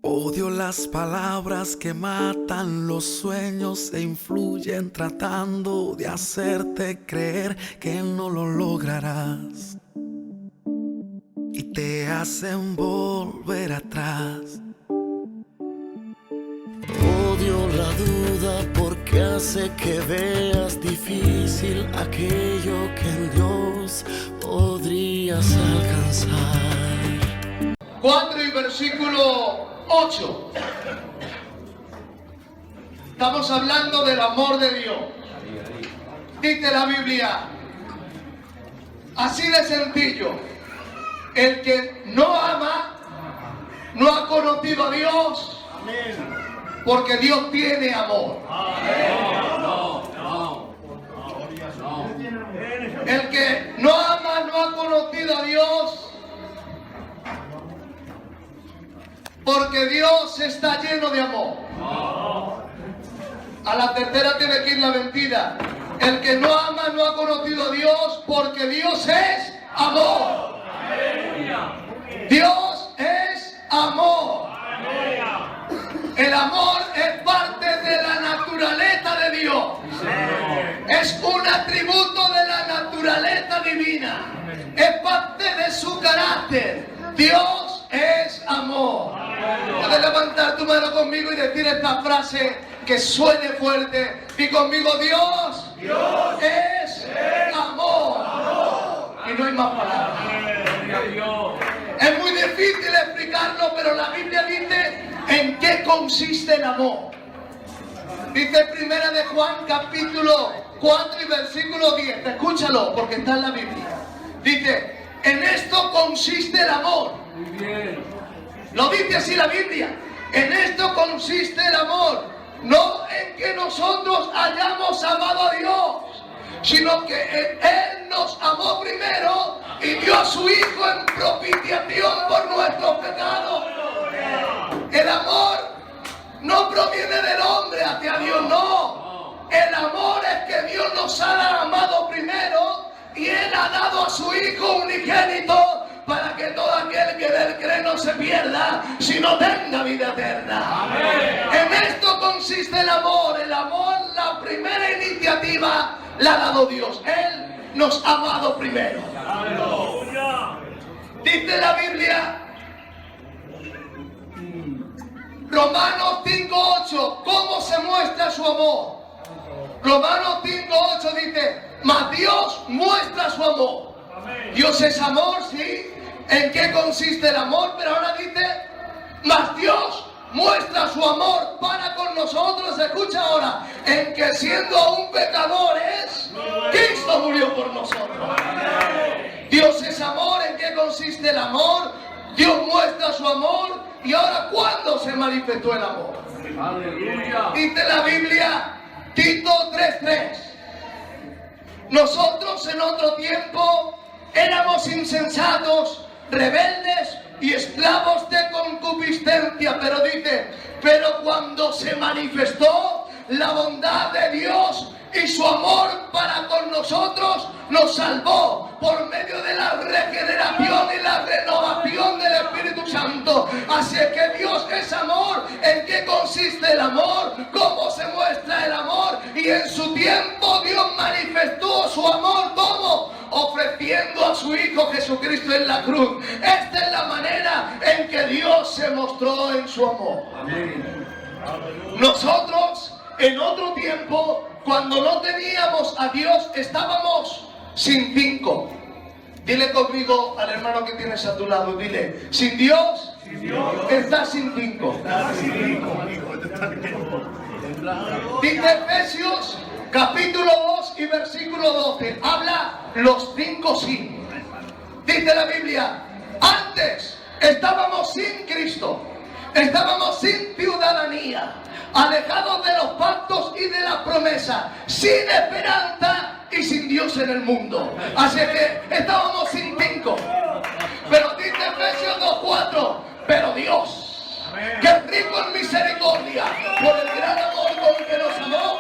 Odio las palabras que matan los sueños e influyen tratando de hacerte creer que no lo lograrás y te hacen volver atrás. Odio la duda porque hace que veas difícil aquello que en Dios podrías alcanzar. 4 y versículo 8. Estamos hablando del amor de Dios. Dice la Biblia, así de sencillo: el que no ama no ha conocido a Dios, porque Dios tiene amor. El que no ama no ha conocido a Dios, porque Dios está lleno de amor. A la tercera tiene que ir la mentira. El que no ama no ha conocido a Dios, porque Dios es amor. Dios es amor. El amor es parte de la naturaleza de Dios. Es un atributo de la naturaleza divina. Es parte de su carácter. Dios es amor. Puedes levantar tu mano conmigo y decir esta frase que suene fuerte. Y conmigo: Dios es amor. Y no hay más palabras. Es muy difícil explicarlo, pero la Biblia dice en qué consiste el amor. Dice Primera de Juan capítulo 4 y versículo 10. Escúchalo porque está en la Biblia. Dice: en esto consiste el amor. Muy bien. Lo dice así la Biblia. En esto consiste el amor. No en que nosotros hayamos amado a Dios, sino que Él nos amó primero y dio a su Hijo en propiciación por nuestros pecados. El amor no proviene del hombre hacia Dios, no. El amor es que Dios nos ha amado primero y Él ha dado a su Hijo unigénito para que todo aquel que de Él cree no se pierda, sino tenga vida eterna. Amén. En esto consiste el amor. El amor, la primera iniciativa la ha dado Dios. Él nos ha amado primero. Aleluya. Dice la Biblia, Romanos 5:8, ¿cómo se muestra su amor? Romanos 5:8 dice: mas Dios muestra su amor. Amén. Dios es amor, sí. ¿En qué consiste el amor? Pero ahora dice: mas Dios muestra su amor para con nosotros. Escucha ahora: en que siendo aún pecadores, Cristo murió por nosotros. Dios es amor. ¿En qué consiste el amor? Dios muestra su amor. Y ahora, ¿cuándo se manifestó el amor? Aleluya. Dice la Biblia, Tito 3:3: nosotros en otro tiempo éramos insensatos, rebeldes y esclavos de concupiscencia, pero dice: pero cuando se manifestó la bondad de Dios y su amor para con nosotros, nos salvó por medio de la regeneración y la renovación del Espíritu Santo. Así es que Dios es amor. ¿En qué consiste el amor? ¿Cómo se muestra el amor? Y en su tiempo Dios manifestó su amor. ¿Cómo? Ofreciendo a su Hijo Jesucristo en la cruz. Esta es la manera en que Dios se mostró en su amor. Amén. Nosotros, en otro tiempo, cuando no teníamos a Dios, estábamos sin cinco. Dile conmigo al hermano que tienes a tu lado, dile: sin Dios, estás sin cinco. Dice Efesios capítulo 2 y versículo 12. Habla los 5 sí. Dice la Biblia: antes estábamos sin Cristo, estábamos sin ciudadanía, alejados de los pactos y de las promesas, sin esperanza y sin Dios en el mundo. Así que estábamos sin cinco. Pero dice Efesios 2:4: pero Dios, que es rico en misericordia, por el gran amor con que nos amó,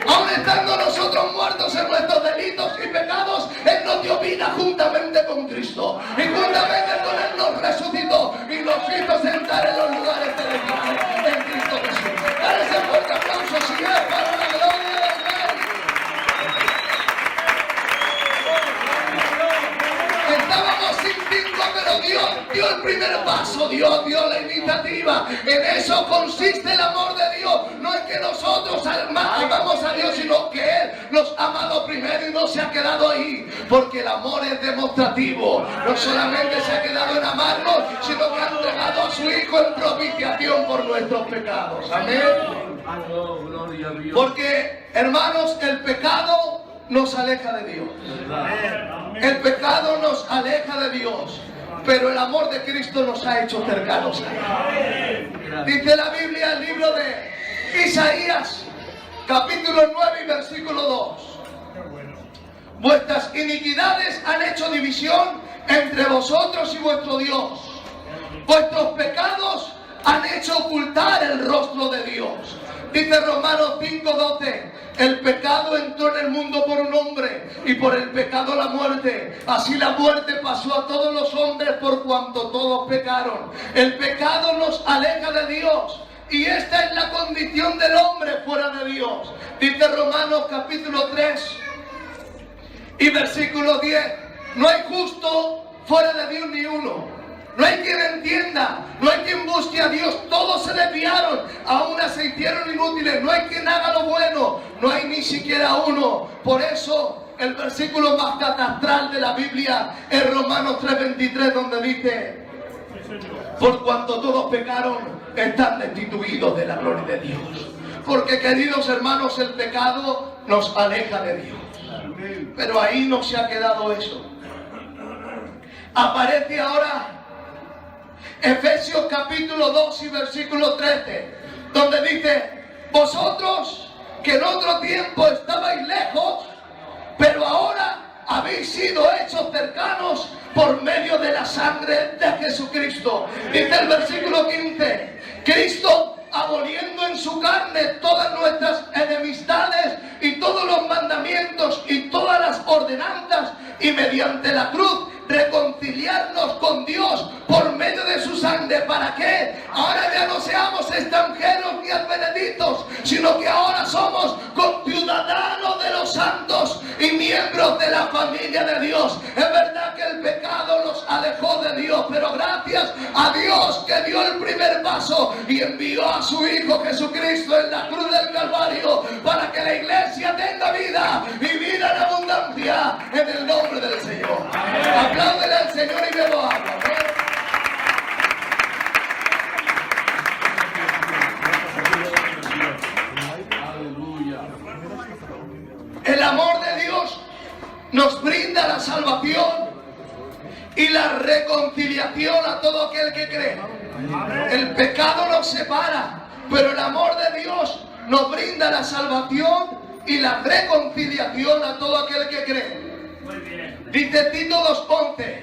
Aún estando nosotros muertos en nuestros delitos y pecados, Él nos dio vida juntamente con Cristo. Y juntamente con Él nos resucitó y nos hizo sentar en los lugares celestiales en Cristo Jesús. Dale ese fuerte aplauso si es para la gloria del Rey. Estábamos sin título, pero Dios dio el primer paso, Dios dio la iniciativa. En eso consiste el amor de Dios. No es que nosotros amamos a Dios, sino que Él nos ha amado primero y no se ha quedado ahí. Porque el amor es demostrativo. No solamente se ha quedado en amarnos, sino que ha entregado a su Hijo en propiciación por nuestros pecados. Amén. Porque, hermanos, el pecado nos aleja de Dios. El pecado nos aleja de Dios, pero el amor de Cristo nos ha hecho cercanos a Él. Dice la Biblia, el libro de Isaías, capítulo 9 y versículo 2. Vuestras iniquidades han hecho división entre vosotros y vuestro Dios. Vuestros pecados han hecho ocultar el rostro de Dios. Dice Romanos 5:12, el pecado entró en el mundo por un hombre y por el pecado la muerte. Así la muerte pasó a todos los hombres por cuanto todos pecaron. El pecado nos aleja de Dios y esta es la condición del hombre fuera de Dios. Dice Romanos capítulo 3 y versículo 10, no hay justo fuera de Dios ni uno. No hay quien entienda, no hay quien busque a Dios, todos se desviaron, aún se hicieron inútiles, no hay quien haga lo bueno, no hay ni siquiera uno. Por eso el versículo más catastral de la Biblia es Romanos 3:23, donde dice, por cuanto todos pecaron, están destituidos de la gloria de Dios. Porque, queridos hermanos, el pecado nos aleja de Dios. Pero ahí no se ha quedado eso. Aparece ahora Efesios capítulo 2 y versículo 13, donde dice, vosotros que en otro tiempo estabais lejos, pero ahora habéis sido hechos cercanos por medio de la sangre de Jesucristo. Dice el versículo 15, Cristo, aboliendo en su carne todas nuestras enemistades y todos los mandamientos y todas las ordenanzas, y mediante la cruz reconciliarnos con Dios por medio de su sangre. ¿Para qué? Ahora ya no seamos extranjeros ni advenedizos, sino que ahora somos conciudadanos de los santos y miembros de la familia de Dios. Es verdad que el pecado nos alejó de Dios, pero gracias a Dios que dio el primer paso y envió a su Hijo Jesucristo en la cruz del Calvario para que la iglesia tenga vida y vida en abundancia en el nombre del Señor. Apláudele al Señor y bebo agua. El amor de Dios nos brinda la salvación y la reconciliación a todo aquel que cree. El pecado nos separa, pero el amor de Dios nos brinda la salvación y la reconciliación a todo aquel que cree. Dice Tito 2:11,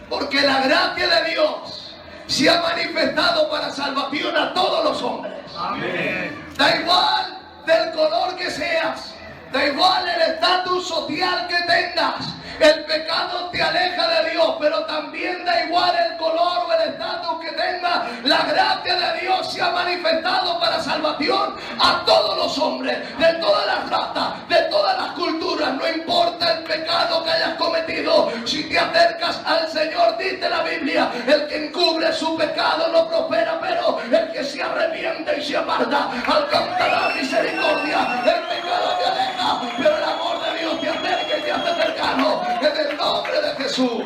porque la gracia de Dios se ha manifestado para salvación a todos los hombres. Amén. Da igual del color que seas, da igual el estatus social que tengas, el pecado te aleja de Dios, pero también da igual el color o el estatus que tengas, la gracia de Dios se ha manifestado para salvación a todos los hombres, de todas las razas, de todas las culturas, no importa el pecado que hayas cometido, si te acercas al Señor, dice la Biblia, el que encubre su pecado no prospera, pero el que se arrepiente y se aparta alcanzará misericordia. El pecado te aleja, pero el amor de Dios te acerca y te hace cercano. En el nombre de Jesús.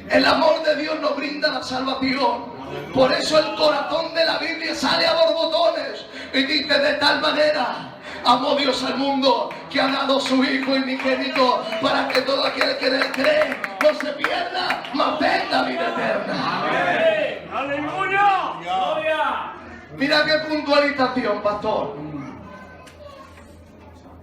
El amor de Dios nos brinda la salvación. Por eso el corazón de la Biblia sale a borbotones y dice, de tal manera amó Dios al mundo que ha dado su Hijo unigénito para que todo aquel que en él cree no se pierda, mas tenga vida eterna. ¡Amén! ¡Aleluya! ¡Gloria! Mira qué puntualización, pastor.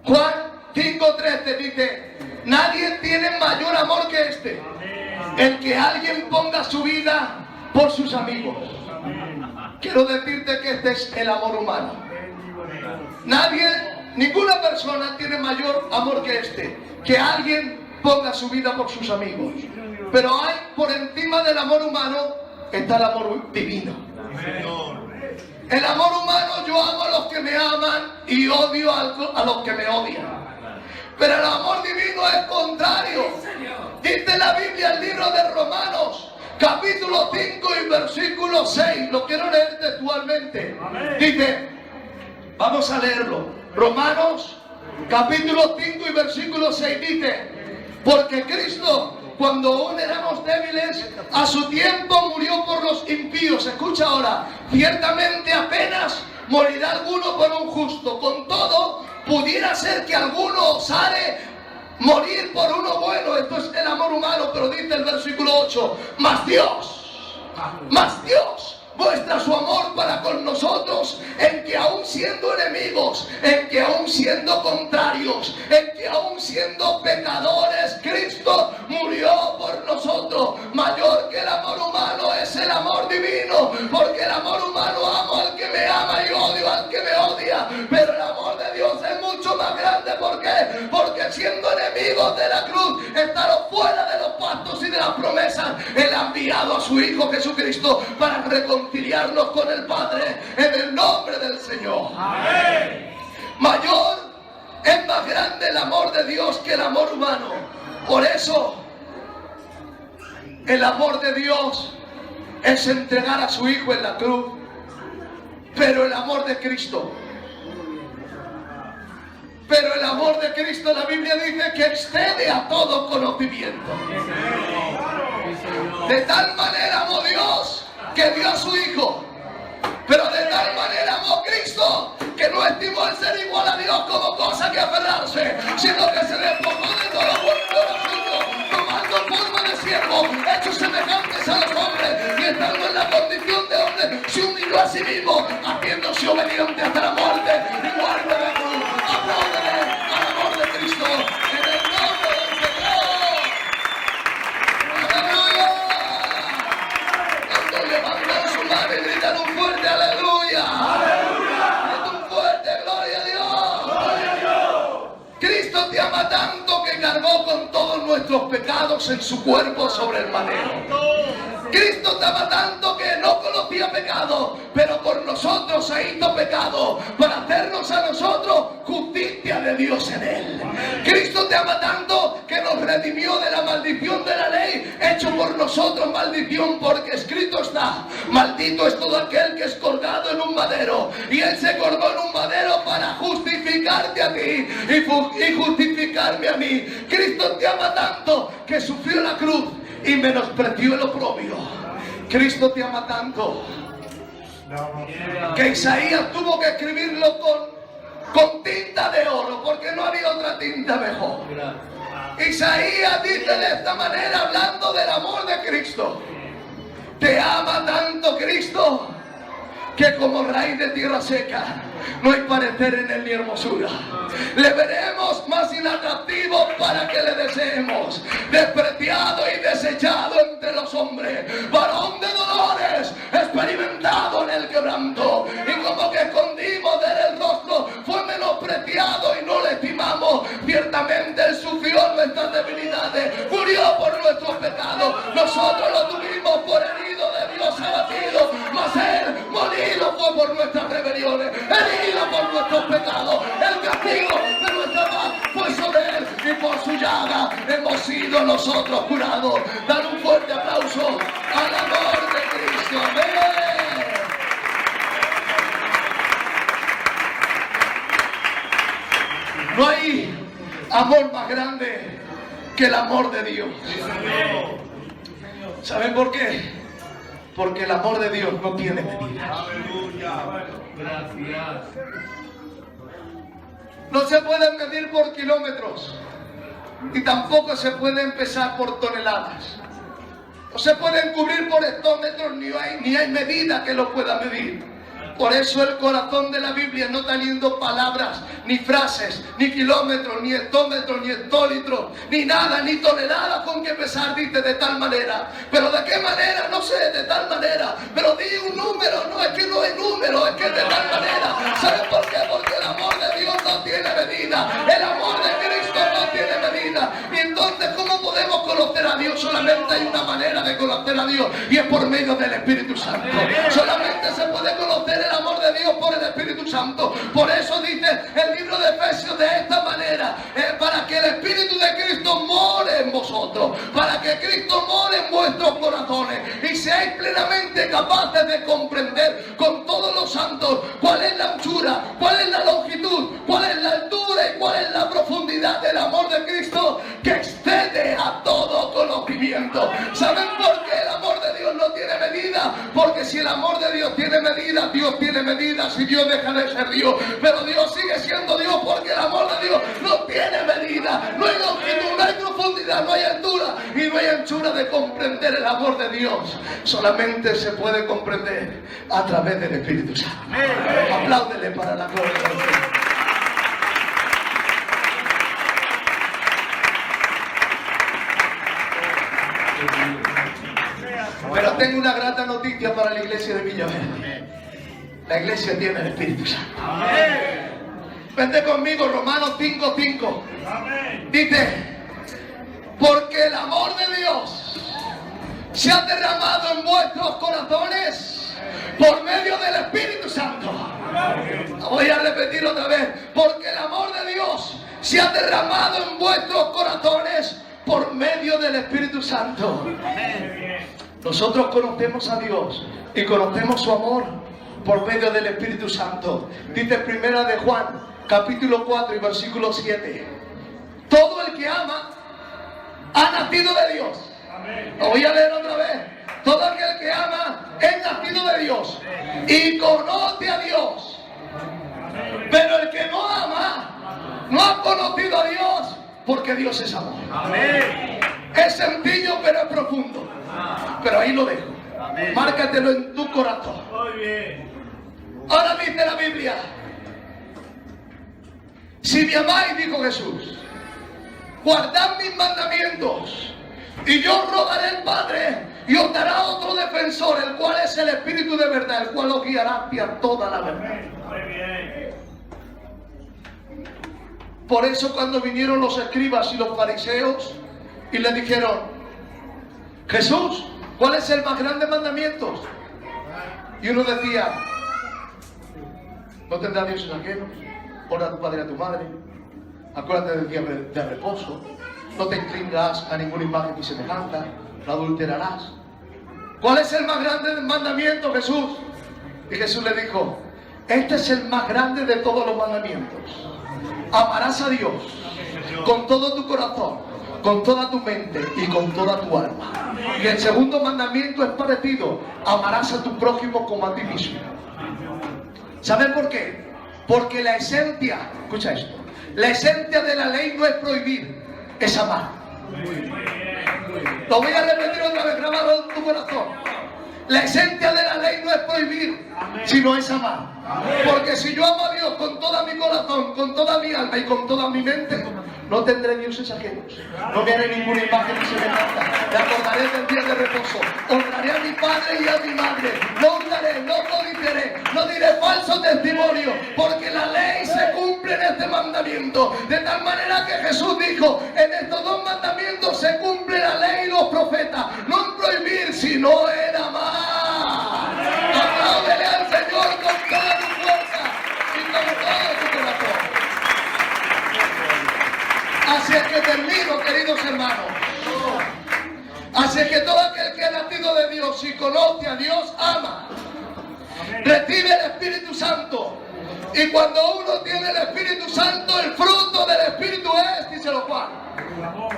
Juan 5:13 dice, nadie tiene mayor amor que este, el que alguien ponga su vida por sus amigos. Quiero decirte que este es el amor humano. Ninguna persona tiene mayor amor que este, que alguien ponga su vida por sus amigos. Pero hay, por encima del amor humano, está el amor divino. El amor humano, yo amo a los que me aman y odio a los que me odian. Pero el amor divino es contrario. Dice la Biblia, el libro de Romanos, capítulo 5 y versículo 6. Lo quiero leer textualmente. Dice, vamos a leerlo. Romanos, capítulo 5 y versículo 6 dice, porque Cristo, cuando aún éramos débiles, a su tiempo murió por los impíos. Escucha ahora, ciertamente apenas morirá alguno por un justo. Con todo, pudiera ser que alguno osare morir por uno bueno. Esto es el amor humano, pero dice el versículo 8, mas Dios muestra su amor para con nosotros en que aún siendo enemigos, en que aún siendo contrarios, en que aún siendo pecadores, Cristo murió por nosotros. Mayor que el amor humano es el amor divino, porque el amor humano amo al que me ama y odio al que me odia, pero el amor de Dios es mucho más grande. ¿Por qué? Porque siendo enemigos de la cruz, estando fuera de los pactos y de las promesas, Él ha enviado a su Hijo Jesucristo para reconciliarnos con el Padre en el nombre del Señor. Amén. Es más grande el amor de Dios que el amor humano. Por eso el amor de Dios es entregar a su Hijo en la cruz. Pero el amor de Cristo, la Biblia dice que excede a todo conocimiento. De tal manera amó Dios que dio a su Hijo, pero de tal manera amó Cristo que no estimó el ser igual a Dios como cosa que aferrarse, sino que se despojó de todo por lo suyo, tomando forma de siervo, hechos semejantes a los hombres, y estando en la condición de hombre, se humilló a sí mismo, haciéndose obediente hasta la muerte y muerte de cruz. Apláudele al amor de Cristo en el nombre del Señor. ¡Aleluya! Cuando levantan su mano y gritan un fuerte aleluya. ¡Aleluya! Un fuerte gloria a Dios. ¡Gloria a Dios! Cristo te ama tanto que cargó con todos nuestros pecados en su cuerpo sobre el madero. Cristo te ama tanto que no conocía pecado, pero por nosotros se hizo pecado para hacernos a nosotros justicia de Dios en Él. Cristo te ama tanto que nos redimió de la maldición de la ley, hecho por nosotros maldición, porque escrito está, maldito es todo aquel que es colgado en un madero. Y Él se colgó en un madero para justificarte a ti y justificarme a mí. Cristo te ama tanto que sufrió la cruz y menospreció el oprobio. Cristo te ama tanto que Isaías tuvo que escribirlo con tinta de oro, porque no había otra tinta mejor. Isaías dice de esta manera, hablando del amor de Cristo: te ama tanto Cristo que como raíz de tierra seca no hay parecer en él ni hermosura. Le veremos más inatractivo para que le deseemos, despreciado y desechado entre los hombres, varón de dolores, experimentado en el quebranto, y como que escondimos de él el rostro, fue menospreciado y no le estimamos. Ciertamente él sufrió nuestras debilidades, murió por nuestros pecados, nosotros lo tuvimos por herido de Dios abatido, mas él molido fue por nuestras rebeliones, herido por nuestros pecados. El castigo de nuestra paz fue sobre él, y por su llaga hemos sido nosotros curados. Dan un fuerte aplauso al amor de Cristo. ¡Amén! No hay amor más grande que el amor de Dios. ¿Saben por qué? Porque el amor de Dios no tiene medida. Gracias. No se pueden medir por kilómetros, y tampoco se puede empezar por toneladas. No se pueden cubrir por hectómetros, ni hay medida que lo pueda medir. Por eso el corazón de la Biblia no está teniendo palabras, ni frases, ni kilómetros, ni hectómetros, ni hectolitros, ni nada, ni toneladas con que pesar. Dice de tal manera. ¿Pero de qué manera? No sé, de tal manera. Pero di un número. No, es que no hay número, es que es de tal manera. ¿Saben por qué? Porque el amor medida. El amor de Cristo no tiene medida. Y entonces, ¿cómo podemos conocer a Dios? Solamente hay una manera de conocer a Dios, y es por medio del Espíritu Santo. Solamente se puede conocer el amor de Dios por el Espíritu Santo. Por eso dice el libro de Efesios de esta manera: para que el Espíritu de Cristo more en vosotros, para que Cristo more en vuestros corazones, y seáis plenamente capaces de comprender con todos los santos cuál es la anchura, cuál es la longitud, cuál es la altura y cuál es la profundidad del amor de Cristo, que excede a todo conocimiento. ¿Saben por qué el amor de Dios no tiene medida? Porque si el amor de Dios tiene medida, Dios tiene medida si Dios deja de ser Dios. Pero Dios sigue siendo Dios, porque el amor de Dios no tiene medida. No hay longitud, no hay profundidad, no hay altura y no hay anchura de comprender el amor de Dios. Solamente se puede comprender a través del Espíritu Santo. Apláudele para la gloria de Dios. Pero tengo una grata noticia para la iglesia de Villaverde. La iglesia tiene el Espíritu Santo. Vente conmigo, Romanos 5:5. Dice: porque el amor de Dios se ha derramado en vuestros corazones por medio del Espíritu Santo. Voy a repetir otra vez: porque el amor de Dios se ha derramado en vuestros corazones por medio del Espíritu Santo. Nosotros conocemos a Dios y conocemos su amor por medio del Espíritu Santo. Dice primera de Juan, capítulo 4 y versículo 7: todo el que ama ha nacido de Dios. Lo voy a leer otra vez: todo aquel que ama es nacido de Dios y conoce a Dios. Pero el que no ama no ha conocido a Dios, porque Dios es amor. Es sencillo, pero es profundo. Pero ahí lo dejo. Márcatelo en tu corazón. Ahora dice la Biblia: si me amáis, dijo Jesús, guardad mis mandamientos, y yo os rogaré al Padre, y os dará otro defensor, el cual es el Espíritu de verdad, el cual os guiará hacia toda la verdad. Por eso, cuando vinieron los escribas y los fariseos y le dijeron: Jesús, ¿cuál es el más grande mandamiento? Y uno decía: no tendrás dioses ajenos, honra a tu padre y a tu madre, acuérdate del día de reposo, no te inclinarás a ninguna imagen ni semejanza, no adulterarás. ¿Cuál es el más grande mandamiento, Jesús? Y Jesús le dijo: este es el más grande de todos los mandamientos. Amarás a Dios con todo tu corazón, con toda tu mente y con toda tu alma. Y el segundo mandamiento es parecido: amarás a tu prójimo como a ti mismo. ¿Saben por qué? Porque la esencia, escucha esto, la esencia de la ley no es prohibir, es amar. Lo voy a repetir otra vez, grabado en tu corazón. La esencia de la ley no es prohibir, sino es amar. Porque si yo amo a Dios con todo mi corazón, con toda mi alma y con toda mi mente, no tendré dioses ajenos, no veré ninguna imagen ni semejanza, me acordaré del día de reposo, honraré a mi padre y a mi madre, no hurtaré, no codiciaré, no diré falso testimonio, porque la ley se cumple en este mandamiento. De tal manera que Jesús dijo: en estos dos mandamientos se cumple la ley y los profetas, no en prohibir, sino en amar. Apláudele al Señor con toda tu fuerza y con todo tu corazón. Así es que termino, queridos hermanos. Así es que todo aquel que ha nacido de Dios y conoce a Dios, ama. Recibe el Espíritu Santo. Y cuando uno tiene el Espíritu Santo, el fruto del Espíritu es, díselo Juan,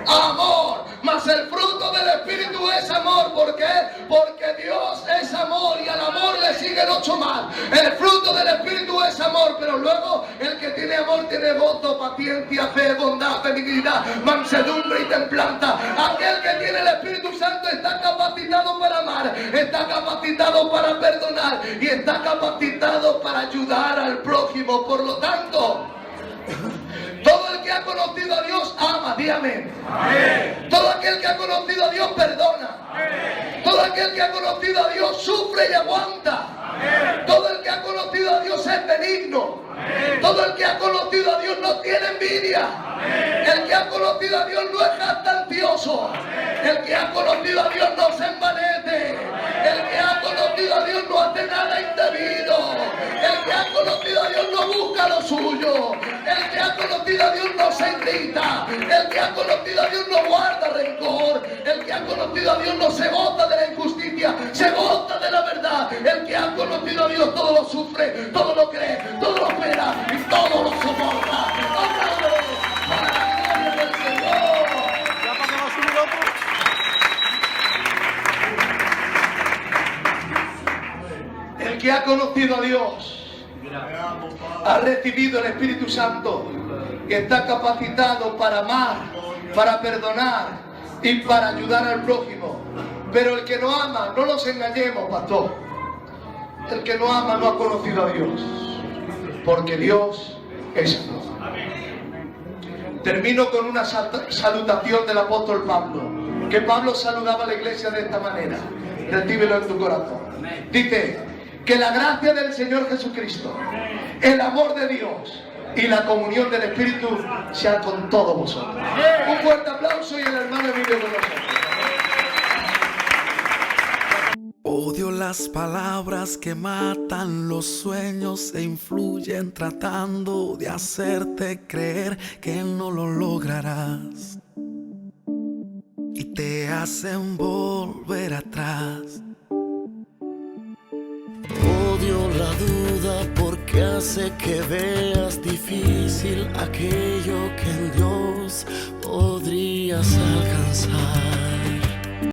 amor. Mas el fruto del Espíritu es amor. ¿Por qué? Porque Dios es amor y al amor le siguen 8 más. El fruto del Espíritu es amor, pero luego el que tiene amor tiene gozo, paciencia, fe, bondad, benignidad, mansedumbre y templanza. Aquel que tiene el Espíritu Santo está capacitado para amar, está capacitado para perdonar y está capacitado para ayudar al prójimo. Por lo tanto, todo el que ha conocido a Dios ama, dígame. Amén. Todo aquel que ha conocido a Dios perdona. Amén. Todo aquel que ha conocido a Dios sufre y aguanta. Amén. Todo el que ha conocido a Dios Dios es benigno. Todo el que ha conocido a Dios no tiene envidia. El que ha conocido a Dios no es jactancioso. El que ha conocido a Dios no se envanece. El que ha conocido a Dios no hace nada indebido. El que ha conocido a Dios no busca lo suyo. El que ha conocido a Dios no se irrita. El que ha conocido a Dios no guarda rencor. El que ha conocido a Dios no se goza de la injusticia, se goza de la verdad. El que ha conocido a Dios todo lo sufre, todo lo cree, todo lo espera y todo lo soporta. ¡Aplausos para la gloria del Señor! ¿Ya para que no sube otro? El que ha conocido a Dios ha recibido el Espíritu Santo, que está capacitado para amar, para perdonar y para ayudar al prójimo. Pero el que no ama, no nos engañemos, pastor, el que no ama no ha conocido a Dios, porque Dios es amor. Termino con una salutación del apóstol Pablo, que Pablo saludaba a la iglesia de esta manera. Recíbelo en tu corazón. Dice: que la gracia del Señor Jesucristo, el amor de Dios y la comunión del Espíritu sean con todos vosotros. Un fuerte aplauso y el hermano Emilio con nosotros. Odio las palabras que matan los sueños e influyen tratando de hacerte creer que no lo lograrás y te hacen volver atrás. Odio la duda porque hace que veas difícil aquello que en Dios podrías alcanzar.